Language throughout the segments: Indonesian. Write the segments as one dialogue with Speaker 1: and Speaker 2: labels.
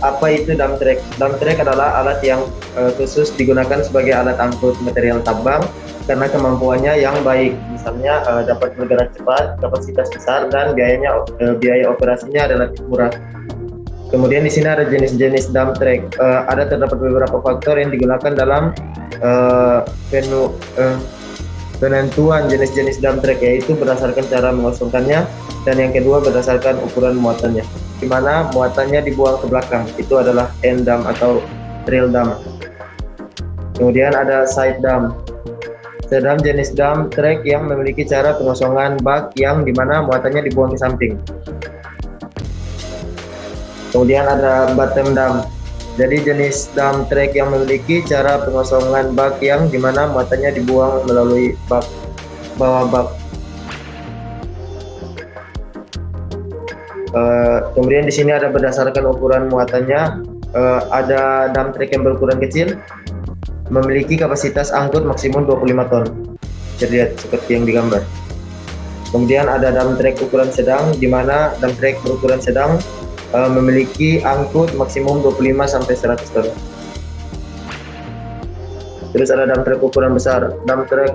Speaker 1: Apa itu dump truck? Dump truck adalah alat yang khusus digunakan sebagai alat angkut material tambang karena kemampuannya yang baik. Misalnya dapat bergerak cepat, kapasitas besar, dan biaya operasinya relatif murah. Kemudian di sini ada jenis-jenis dump truck. Ada terdapat beberapa faktor yang digunakan dalam uh, penentuan jenis-jenis dump truck, yaitu berdasarkan cara mengosongkannya, dan yang kedua berdasarkan ukuran muatannya, di mana muatannya dibuang ke belakang. Itu adalah end dump atau real dump. Kemudian ada side dump. Sedang jenis dump truck yang memiliki cara pengosongan bak yang dimana muatannya dibuang ke samping. Kemudian ada bottom dump. Jadi jenis dump truck yang memiliki cara pengosongan bak yang dimana muatannya dibuang melalui bak bawah bak. Kemudian di sini ada berdasarkan ukuran muatannya. Ada dump truck yang berukuran kecil, memiliki kapasitas angkut maksimum 25 ton. Jadi lihat seperti yang digambar. Kemudian ada dump truck ukuran sedang, di mana dump truck berukuran sedang memiliki angkut maksimum 25 sampai 100 ton. Terus ada dump truck ukuran besar, dump truck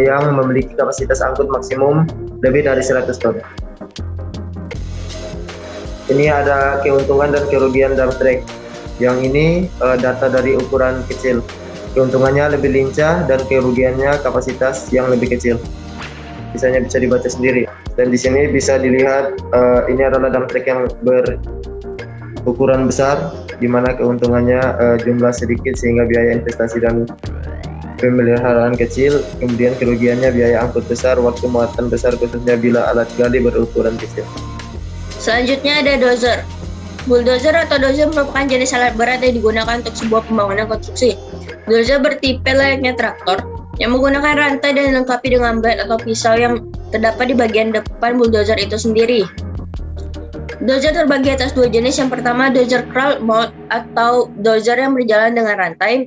Speaker 1: yang memiliki kapasitas angkut maksimum lebih dari 100 ton. Ini ada keuntungan dan kerugian dump truck. Yang ini data dari ukuran kecil. Keuntungannya lebih lincah dan kerugiannya kapasitas yang lebih kecil. Bisa dibaca sendiri. Dan di sini bisa dilihat ini adalah dump truck yang berukuran besar, di mana keuntungannya jumlah sedikit sehingga biaya investasi dan pemeliharaan kecil. Kemudian kerugiannya biaya angkut besar, waktu muatan besar khususnya bila alat gali berukuran kecil.
Speaker 2: Selanjutnya ada dozer. Bulldozer atau dozer merupakan jenis alat berat yang digunakan untuk sebuah pembangunan konstruksi. Dozer bertipe layaknya traktor yang menggunakan rantai dan dilengkapi dengan blade atau pisau yang terdapat di bagian depan bulldozer itu sendiri. Dozer terbagi atas dua jenis. Yang pertama, dozer crawl mode atau dozer yang berjalan dengan rantai,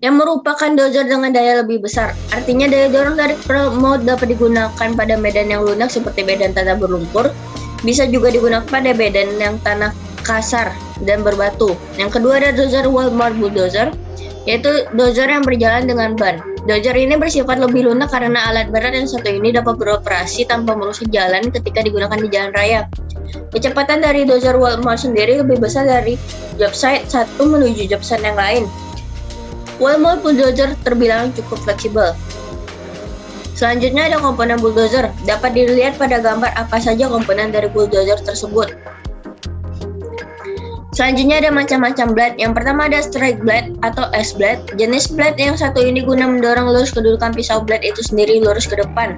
Speaker 2: yang merupakan dozer dengan daya lebih besar. Artinya daya dorong dari crawl mode dapat digunakan pada medan yang lunak seperti medan tanah berlumpur, bisa juga digunakan pada medan yang tanah kasar dan berbatu. Yang kedua ada dozer wheel mode bulldozer, yaitu dozer yang berjalan dengan ban. Dozer ini bersifat lebih lunak karena alat berat yang satu ini dapat beroperasi tanpa merusak jalan ketika digunakan di jalan raya. Kecepatan dari dozer wheel mode sendiri lebih besar dari job site satu menuju job site yang lain. Wheel mode bulldozer terbilang cukup fleksibel. Selanjutnya ada komponen bulldozer. Dapat dilihat pada gambar apa saja komponen dari bulldozer tersebut. Selanjutnya ada macam-macam blade. Yang pertama ada strike blade atau S-blade. Jenis blade yang satu ini guna mendorong lurus kedudukan pisau blade itu sendiri lurus ke depan.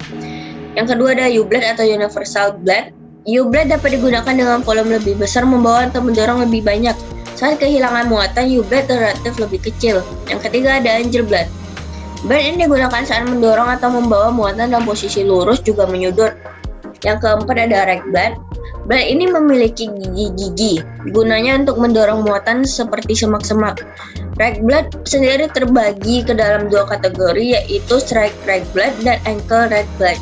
Speaker 2: Yang kedua ada U-blade atau universal blade. U-blade dapat digunakan dengan volume lebih besar, membawa atau mendorong lebih banyak. Saat kehilangan muatan, U-blade relatif lebih kecil. Yang ketiga ada angel blade. Blade ini digunakan saat mendorong atau membawa muatan dalam posisi lurus juga menyudut. Yang keempat ada rake blade. Blade ini memiliki gigi-gigi, gunanya untuk mendorong muatan seperti semak-semak. Rake blade sendiri terbagi ke dalam dua kategori, yaitu strike rake blade dan ankle rake blade.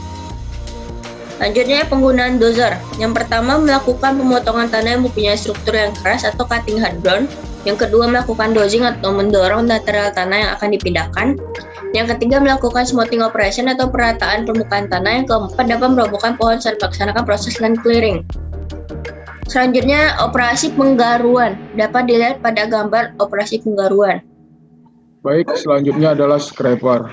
Speaker 2: Selanjutnya penggunaan dozer. Yang pertama melakukan pemotongan tanah yang mempunyai struktur yang keras atau cutting hard ground. Yang kedua melakukan dozing atau mendorong lateral tanah yang akan dipindahkan. Yang ketiga melakukan smoothing operation atau perataan permukaan tanah. Yang keempat dapat merobohkan pohon saat melaksanakan proses land clearing. Selanjutnya operasi penggaruan. Dapat dilihat pada gambar operasi penggaruan.
Speaker 3: Baik, selanjutnya adalah scraper.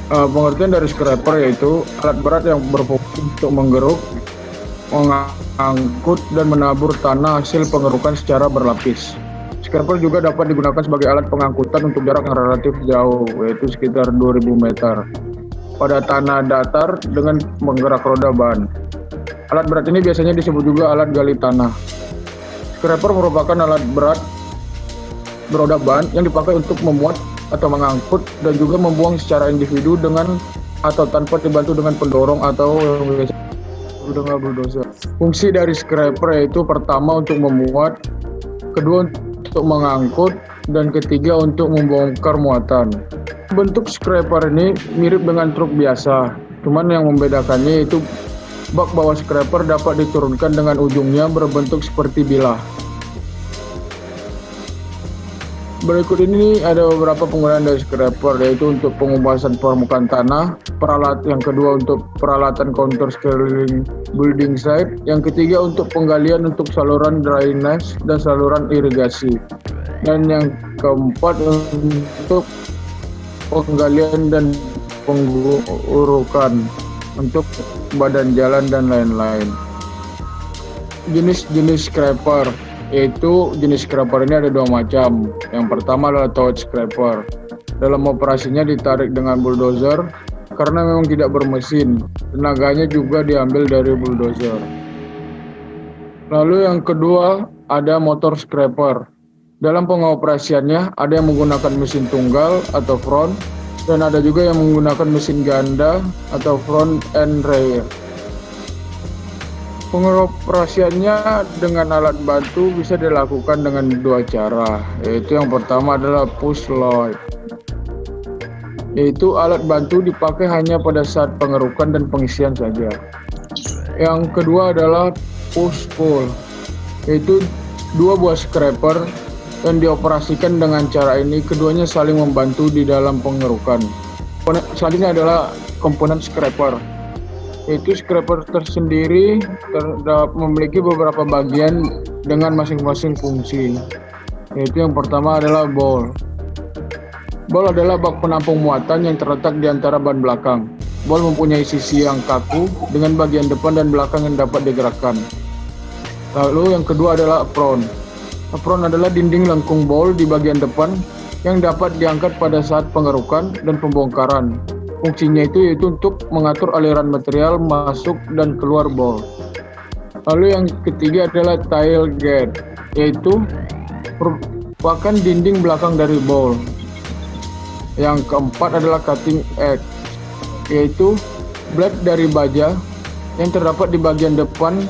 Speaker 3: Pengertian dari scraper yaitu alat berat yang berfungsi untuk menggeruk, mengangkut, dan menabur tanah hasil pengerukan secara berlapis. Scraper juga dapat digunakan sebagai alat pengangkutan untuk jarak yang relatif jauh, yaitu sekitar 2000 meter, pada tanah datar dengan menggerak roda ban. Alat berat ini biasanya disebut juga alat gali tanah. Scraper merupakan alat berat beroda ban yang dipakai untuk memuat atau mengangkut dan juga membuang secara individu dengan atau tanpa dibantu dengan pendorong atau dengan bulldozer. Fungsi dari scraper yaitu pertama untuk memuat, kedua untuk mengangkut, dan ketiga untuk membongkar muatan. Bentuk scraper ini mirip dengan truk biasa, cuman yang membedakannya itu Bak bawah scraper dapat diturunkan dengan ujungnya berbentuk seperti bilah. Berikut ini ada beberapa penggunaan dari scraper, yaitu untuk pengupasan permukaan tanah, yang kedua untuk peralatan kontur sekeliling building site, yang ketiga untuk penggalian untuk saluran drainase dan saluran irigasi, dan yang keempat untuk penggalian dan pengurukan untuk badan jalan dan lain-lain. Jenis-jenis scraper, yaitu jenis scraper ini ada dua macam. Yang pertama adalah towed scraper. Dalam operasinya ditarik dengan bulldozer karena memang tidak bermesin. Tenaganya juga diambil dari bulldozer. Lalu yang kedua ada motor scraper. Dalam pengoperasiannya ada yang menggunakan mesin tunggal atau front, dan ada juga yang menggunakan mesin ganda atau front and rear. Pengoperasiannya dengan alat bantu bisa dilakukan dengan dua cara, yaitu yang pertama adalah push load, yaitu alat bantu dipakai hanya pada saat pengerukan dan pengisian saja. Yang kedua adalah push pull, yaitu dua buah scraper yang dioperasikan dengan cara ini, keduanya saling membantu di dalam pengerukan. Selanjutnya adalah komponen scraper, yaitu scraper tersendiri memiliki beberapa bagian dengan masing-masing fungsi, yaitu yang pertama adalah bowl. Bowl adalah bak penampung muatan yang terletak di antara ban belakang. Bowl mempunyai sisi yang kaku dengan bagian depan dan belakang yang dapat digerakkan. Lalu yang kedua adalah apron. Apron adalah dinding lengkung bowl di bagian depan yang dapat diangkat pada saat pengerukan dan pembongkaran. Fungsinya itu yaitu untuk mengatur aliran material masuk dan keluar bowl. Lalu yang ketiga adalah tailgate, yaitu merupakan dinding belakang dari bowl. Yang keempat adalah cutting edge, yaitu blade dari baja yang terdapat di bagian depan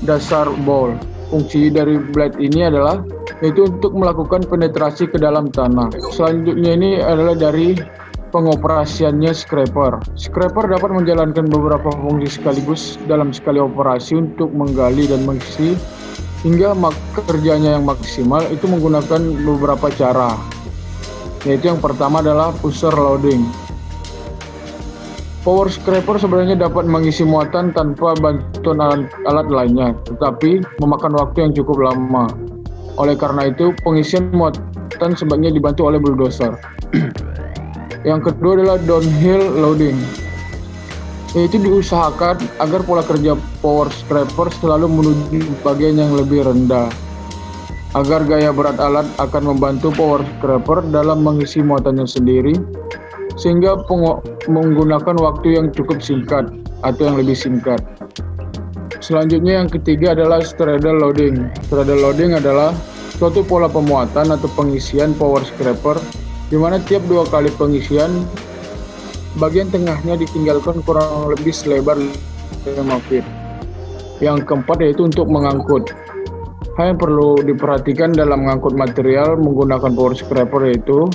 Speaker 3: dasar bowl. Fungsi dari blade ini adalah yaitu untuk melakukan penetrasi ke dalam tanah. Selanjutnya ini adalah dari pengoperasiannya scraper. Scraper dapat menjalankan beberapa fungsi sekaligus dalam sekali operasi untuk menggali dan mengisi, hingga kerjanya yang maksimal itu menggunakan beberapa cara. Yaitu yang pertama adalah pusher loading. Power scraper sebenarnya dapat mengisi muatan tanpa bantuan alat lainnya, tetapi memakan waktu yang cukup lama. Oleh karena itu, pengisian muatan sebaiknya dibantu oleh bulldozer. Yang kedua adalah downhill loading, yaitu diusahakan agar pola kerja power scraper selalu menuju bagian yang lebih rendah, agar gaya berat alat akan membantu power scraper dalam mengisi muatannya sendiri, sehingga menggunakan waktu yang cukup singkat atau yang lebih singkat. Selanjutnya yang ketiga adalah straddle loading. Straddle loading adalah suatu pola pemuatan atau pengisian power scraper di mana tiap dua kali pengisian, bagian tengahnya ditinggalkan kurang lebih selebar 5 feet. Yang keempat yaitu untuk mengangkut. Hal yang perlu diperhatikan dalam mengangkut material menggunakan power scraper yaitu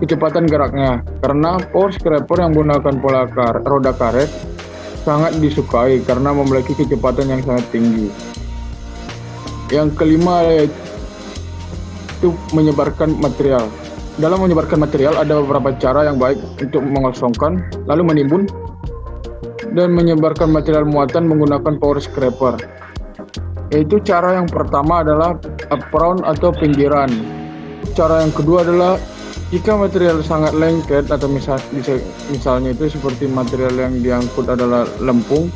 Speaker 3: kecepatan geraknya, karena power scraper yang menggunakan pola roda karet sangat disukai karena memiliki kecepatan yang sangat tinggi. Yang kelima yaitu menyebarkan material. Dalam menyebarkan material ada beberapa cara yang baik untuk mengosongkan, lalu menimbun, dan menyebarkan material muatan menggunakan power scraper. Yaitu cara yang pertama adalah apron atau pinggiran. Cara yang kedua adalah jika material sangat lengket atau misalnya itu seperti material yang diangkut adalah lempung,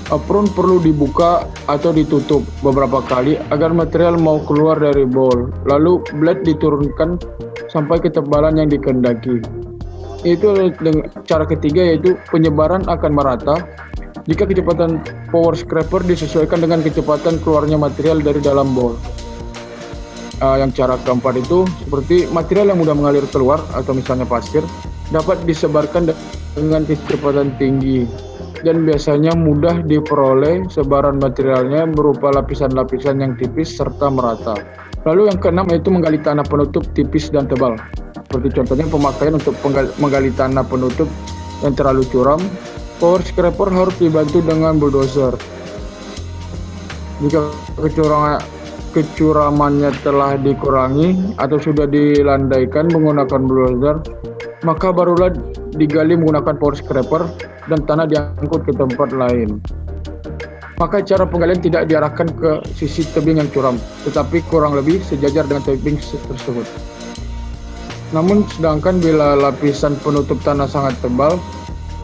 Speaker 3: apron perlu dibuka atau ditutup beberapa kali agar material mau keluar dari bowl. Lalu blade diturunkan sampai ketebalan yang dikehendaki. Itu cara ketiga yaitu penyebaran akan merata jika kecepatan power scraper disesuaikan dengan kecepatan keluarnya material dari dalam bowl. Yang cara keempat itu seperti material yang mudah mengalir keluar atau misalnya pasir dapat disebarkan dengan kecepatan tinggi dan biasanya mudah diperoleh. Sebaran materialnya berupa lapisan-lapisan yang tipis serta merata. Lalu yang keenam yaitu menggali tanah penutup tipis dan tebal. Seperti contohnya pemakaian untuk menggali tanah penutup yang terlalu curam Power scraper harus dibantu dengan bulldozer. Jika kecuramannya telah dikurangi atau sudah dilandaikan menggunakan bulldozer, maka barulah digali menggunakan power scraper dan tanah diangkut ke tempat lain. Maka cara penggalian tidak diarahkan ke sisi tebing yang curam, tetapi kurang lebih sejajar dengan tebing tersebut. Namun sedangkan bila lapisan penutup tanah sangat tebal,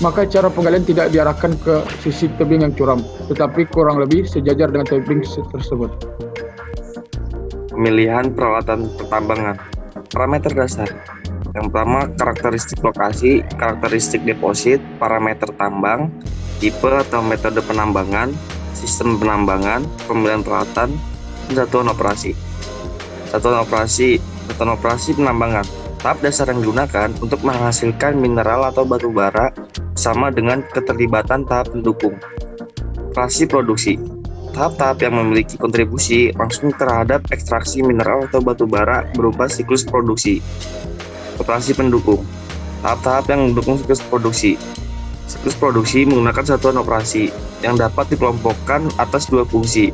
Speaker 3: maka cara penggalian tidak diarahkan ke sisi tebing yang curam, tetapi kurang lebih sejajar dengan tebing tersebut.
Speaker 4: Pemilihan peralatan pertambangan. Parameter dasar. Yang pertama, karakteristik lokasi, karakteristik deposit, parameter tambang, tipe atau metode penambangan, sistem penambangan, pemilihan peralatan, dan satuan operasi. Satuan operasi penambangan. Tahap dasar yang digunakan untuk menghasilkan mineral atau batu bara sama dengan keterlibatan tahap pendukung. Operasi produksi. Tahap-tahap yang memiliki kontribusi langsung terhadap ekstraksi mineral atau batu bara berupa siklus produksi. Operasi pendukung. Tahap-tahap yang mendukung siklus produksi. Siklus produksi menggunakan satuan operasi yang dapat dikelompokkan atas dua fungsi,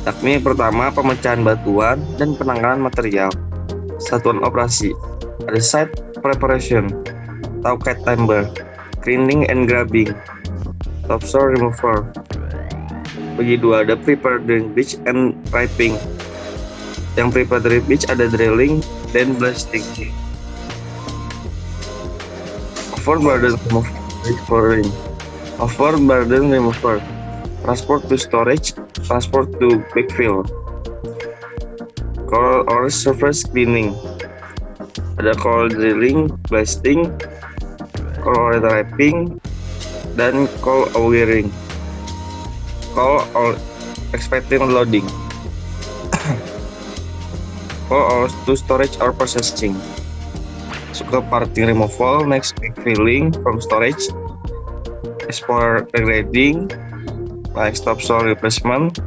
Speaker 4: yakni pertama pemecahan batuan dan penanganan material. Satuan operasi ada site preparation atau cat timber, cleaning and grubbing, topsoil remover. Bagi dua ada prepared drain bridge and piping. Yang prepared drain bridge ada drilling dan blasting. Overburden remover, transport to storage, transport to backfill. Coral or surface cleaning. Ada coral drilling, blasting, coal wrapping, dan coal wearing. Coal or expecting loading. Coal or to storage or processing. Suka parting removal, next filling from storage, export degrading, next topsoil replacement,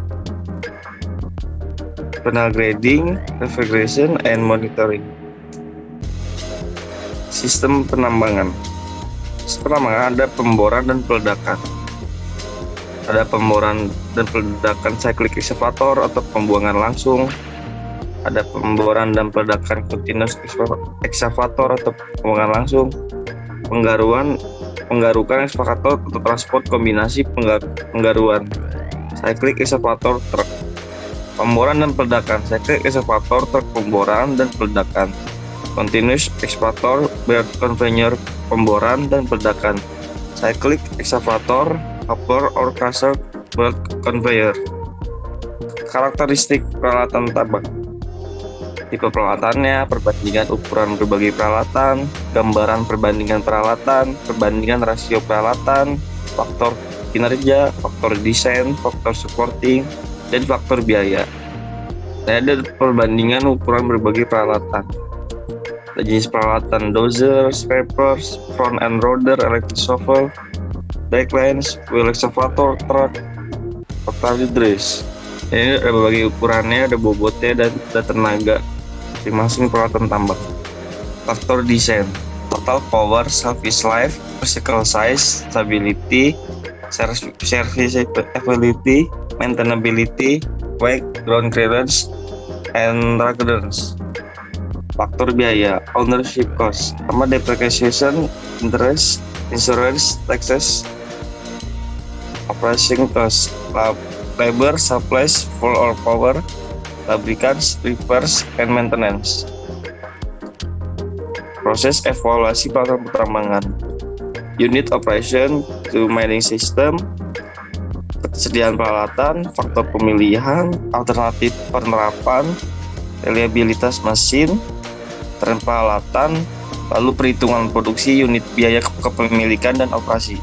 Speaker 4: panel grading, refrigeration, and monitoring. Sistem penambangan. Sistem penambangan ada pemboran dan peledakan. Ada pemboran dan peledakan cyclic excavator atau pembuangan langsung. Ada pemboran dan peledakan continuous excavator atau pembuangan langsung. Penggarukan excavator atau transport kombinasi penggaruan. Cyclic excavator truk. Pemboran dan peledakan. Cyclic excavator truk pemboran dan peledakan. Continuous excavator belt conveyor pemboran dan peledakan. Cyclic excavator hopper or crusher belt conveyor. Karakteristik peralatan tambang. Tipe peralatannya, perbandingan ukuran berbagai peralatan, gambaran perbandingan peralatan, perbandingan rasio peralatan, faktor kinerja, faktor desain, faktor supporting, dan faktor biaya. Dan ada perbandingan ukuran berbagai peralatan. Ada jenis peralatan dozer, scrapers, front end loader, electric shovel, backlines, wheel excavator, truck, rotary dress. Ini ada berbagai ukurannya, ada bobotnya, dan ada tenaga masing-masing peralatan tambang. Faktor desain, total power, service life, physical size, stability, serviceability, maintainability, weight, ground clearance, and ruggedness. Faktor biaya, ownership cost, sama depreciation, interest, insurance, taxes, operation cost, labor, supplies, fuel or power, lubricants, repairs, and maintenance. Proses evaluasi peralatan pertambangan. Unit operation to mining system, ketersediaan peralatan, faktor pemilihan, alternatif penerapan, reliabilitas mesin, tren peralatan, lalu perhitungan produksi, unit biaya kepemilikan dan operasi.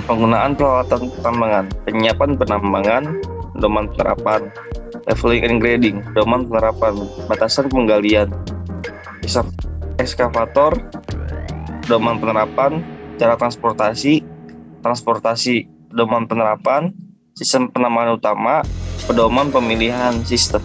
Speaker 4: Penggunaan peralatan pertambangan, penyiapan penambangan, pedoman penerapan, leveling and grading, pedoman penerapan, batasan penggalian, ekskavator, pedoman penerapan, cara transportasi, pedoman penerapan, sistem penambangan utama, pedoman pemilihan sistem.